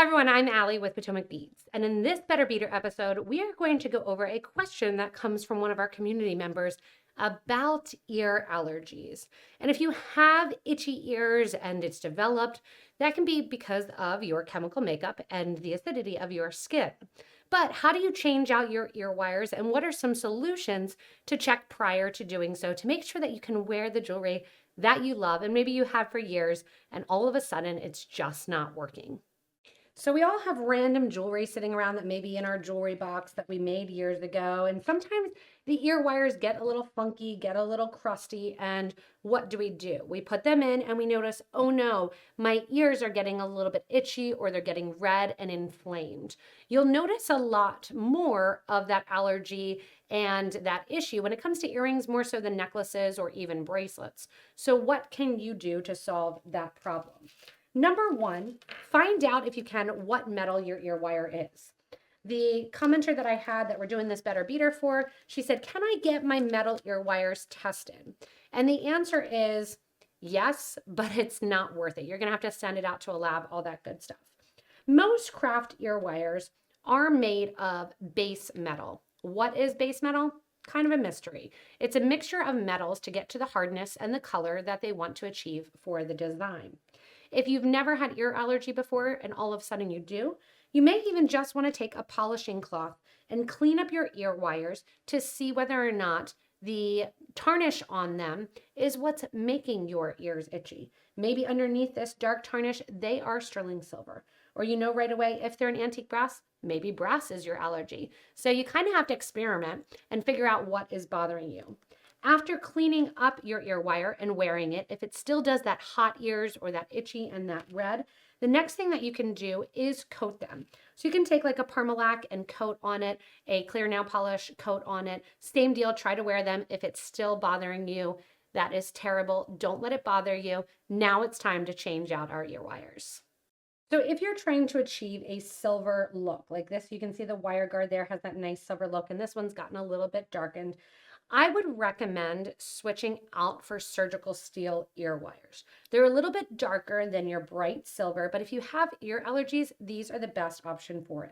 Hi everyone, I'm Allie with PotomacBeads, and in this Better Beader episode, we are going to go over a question that comes from one of our community members about ear allergies. And if you have itchy ears and it's developed, that can be because of your chemical makeup and the acidity of your skin. But how do you change out your ear wires, and what are some solutions to check prior to doing so to make sure that you can wear the jewelry that you love and maybe you have for years, and all of a sudden it's just not working? So we all have random jewelry sitting around that may be in our jewelry box that we made years ago. And sometimes the ear wires get a little funky, get a little crusty. And what do? We put them in and we notice, oh no, my ears are getting a little bit itchy or they're getting red and inflamed. You'll notice a lot more of that allergy and that issue when it comes to earrings, more so than necklaces or even bracelets. So what can you do to solve that problem? Number one, find out if you can what metal your ear wire is. The commenter that I had that we're doing this Better Beader for, she said, can I get my metal ear wires tested? And the answer is yes, but it's not worth it. You're gonna have to send it out to a lab, all that good stuff. Most craft ear wires are made of base metal. What is base metal? Kind of a mystery. It's a mixture of metals to get to the hardness and the color that they want to achieve for the design. If you've never had ear allergy before and all of a sudden you do, you may even just want to take a polishing cloth and clean up your ear wires to see whether or not the tarnish on them is what's making your ears itchy. Maybe underneath this dark tarnish, they are sterling silver. Or you know right away if they're an antique brass, maybe brass is your allergy. So you kind of have to experiment and figure out what is bothering you. After cleaning up your ear wire and wearing it, if it still does that hot ears or that itchy and that red, the next thing that you can do is coat them. So you can take like a Permalac and coat on it, a clear nail polish, coat on it. Same deal, try to wear them. If it's still bothering you, that is terrible. Don't let it bother you. Now it's time to change out our ear wires. So if you're trying to achieve a silver look like this, you can see the wire guard there has that nice silver look, and this one's gotten a little bit darkened. I would recommend switching out for surgical steel ear wires. They're a little bit darker than your bright silver, but if you have ear allergies, these are the best option for it.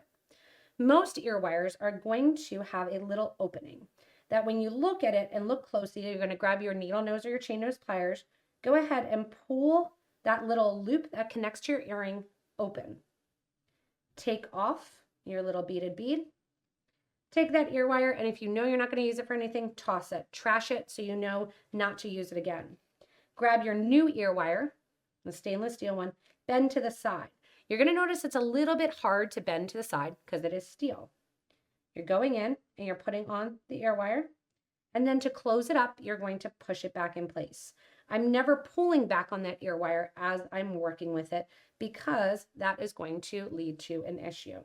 Most ear wires are going to have a little opening that when you look at it and look closely, you're going to grab your needle nose or your chain nose pliers, go ahead and pull that little loop that connects to your earring open. Take off your little beaded bead. Take that ear wire, and if you know you're not going to use it for anything, toss it. Trash it so you know not to use it again. Grab your new ear wire, the stainless steel one, bend to the side. You're going to notice it's a little bit hard to bend to the side because it is steel. You're going in and you're putting on the ear wire, and then to close it up, you're going to push it back in place. I'm never pulling back on that ear wire as I'm working with it because that is going to lead to an issue.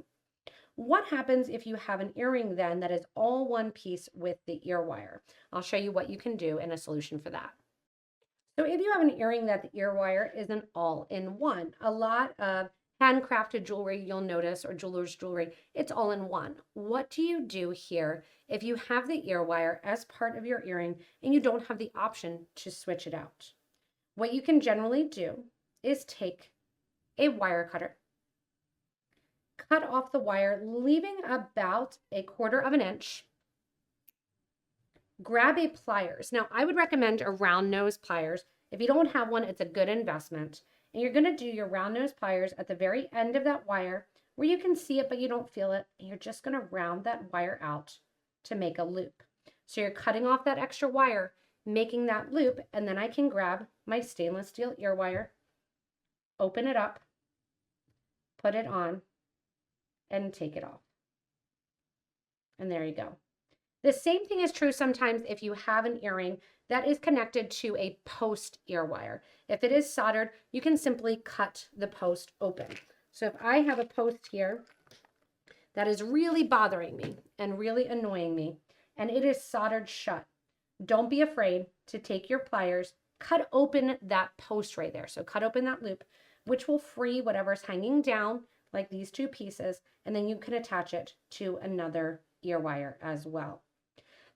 What happens if you have an earring then that is all one piece with the ear wire? I'll show you what you can do and a solution for that. So if you have an earring that the ear wire isn't all in one, a lot of handcrafted jewelry you'll notice, or jeweler's jewelry, it's all in one. What do you do here if you have the ear wire as part of your earring and you don't have the option to switch it out? What you can generally do is take a wire cutter, cut off the wire, leaving about 1/4 inch. Grab a pliers. Now, I would recommend a round nose pliers. If you don't have one, it's a good investment. And you're going to do your round nose pliers at the very end of that wire where you can see it, but you don't feel it. And you're just going to round that wire out to make a loop. So you're cutting off that extra wire, making that loop, and then I can grab my stainless steel ear wire, open it up, put it on, and take it off. And there you go. The same thing is true sometimes if you have an earring that is connected to a post ear wire. If it is soldered, you can simply cut the post open. So if I have a post here that is really bothering me and really annoying me, and it is soldered shut, don't be afraid to take your pliers, cut open that post right there. So cut open that loop, which will free whatever's hanging down, like these two pieces, and then you can attach it to another ear wire as well.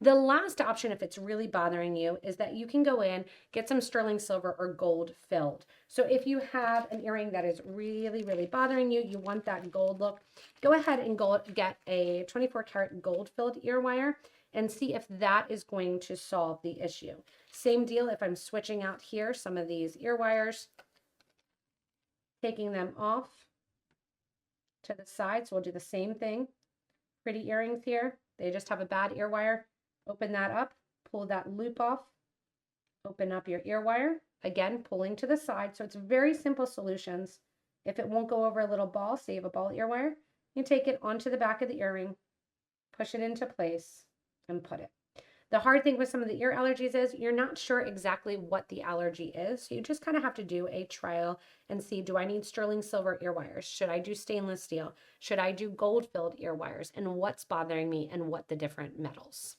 The last option, if it's really bothering you, is that you can go in, get some sterling silver or gold filled. So if you have an earring that is really, really bothering you, you want that gold look, go ahead and get a 24 karat gold filled ear wire and see if that is going to solve the issue. Same deal if I'm switching out here some of these ear wires, taking them off to the side. So we'll do the same thing. Pretty earrings here. They just have a bad ear wire. Open that up, pull that loop off, open up your ear wire, again, pulling to the side. So it's very simple solutions. If it won't go over a little ball, say you have a ball ear wire, you take it onto the back of the earring, push it into place, and put it. The hard thing with some of the ear allergies is you're not sure exactly what the allergy is. So you just kind of have to do a trial and see, do I need sterling silver ear wires? Should I do stainless steel? Should I do gold filled ear wires? And what's bothering me and what the different metals.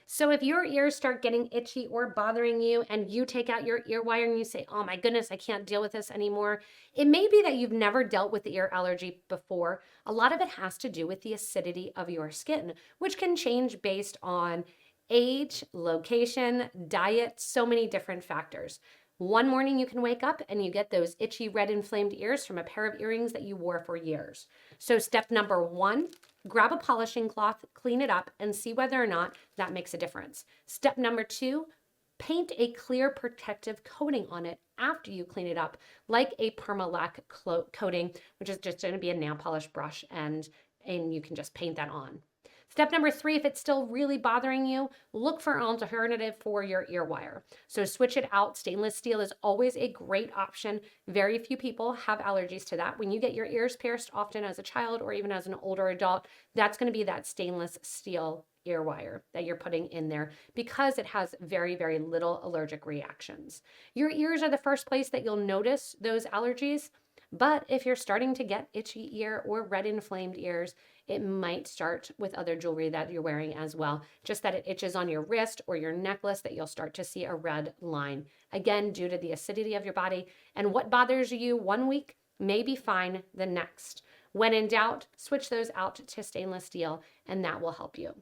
So if your ears start getting itchy or bothering you and you take out your ear wire and you say, oh my goodness, I can't deal with this anymore, it may be that you've never dealt with the ear allergy before. A lot of it has to do with the acidity of your skin, which can change based on age, location, diet, so many different factors. One morning you can wake up and you get those itchy, red, inflamed ears from a pair of earrings that you wore for years. So step number 1, grab a polishing cloth, clean it up, and see whether or not that makes a difference. Step number 2, paint a clear protective coating on it after you clean it up, like a permalac coating, which is just going to be a nail polish brush, and you can just paint that on. Step number 3, if it's still really bothering you, look for an alternative for your ear wire. So switch it out. Stainless steel is always a great option. Very few people have allergies to that. When you get your ears pierced, often as a child or even as an older adult, that's going to be that stainless steel ear wire that you're putting in there because it has very, very little allergic reactions. Your ears are the first place that you'll notice those allergies. But if you're starting to get itchy ear or red inflamed ears, it might start with other jewelry that you're wearing as well. Just that it itches on your wrist or your necklace that you'll start to see a red line. Again, due to the acidity of your body. And what bothers you one week may be fine the next. When in doubt, switch those out to stainless steel and that will help you.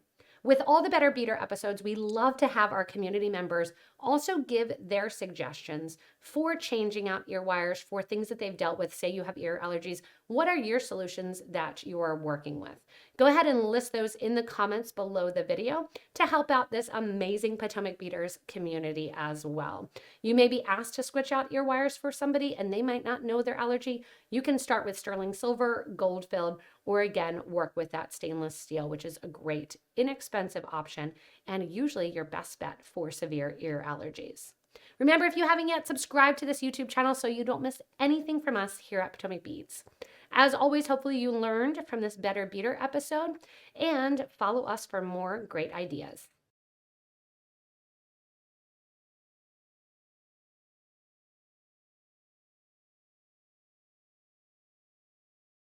With all the Better Beader episodes, we love to have our community members also give their suggestions for changing out ear wires for things that they've dealt with. Say you have ear allergies. What are your solutions that you are working with? Go ahead and list those in the comments below the video to help out this amazing Potomac Beaders community as well. You may be asked to switch out ear wires for somebody and they might not know their allergy. You can start with sterling silver, gold filled, or again, work with that stainless steel, which is a great, inexpensive option and usually your best bet for severe ear allergies. Remember, if you haven't yet, subscribe to this YouTube channel so you don't miss anything from us here at Potomac Beads. As always, hopefully you learned from this Better Beader episode and follow us for more great ideas.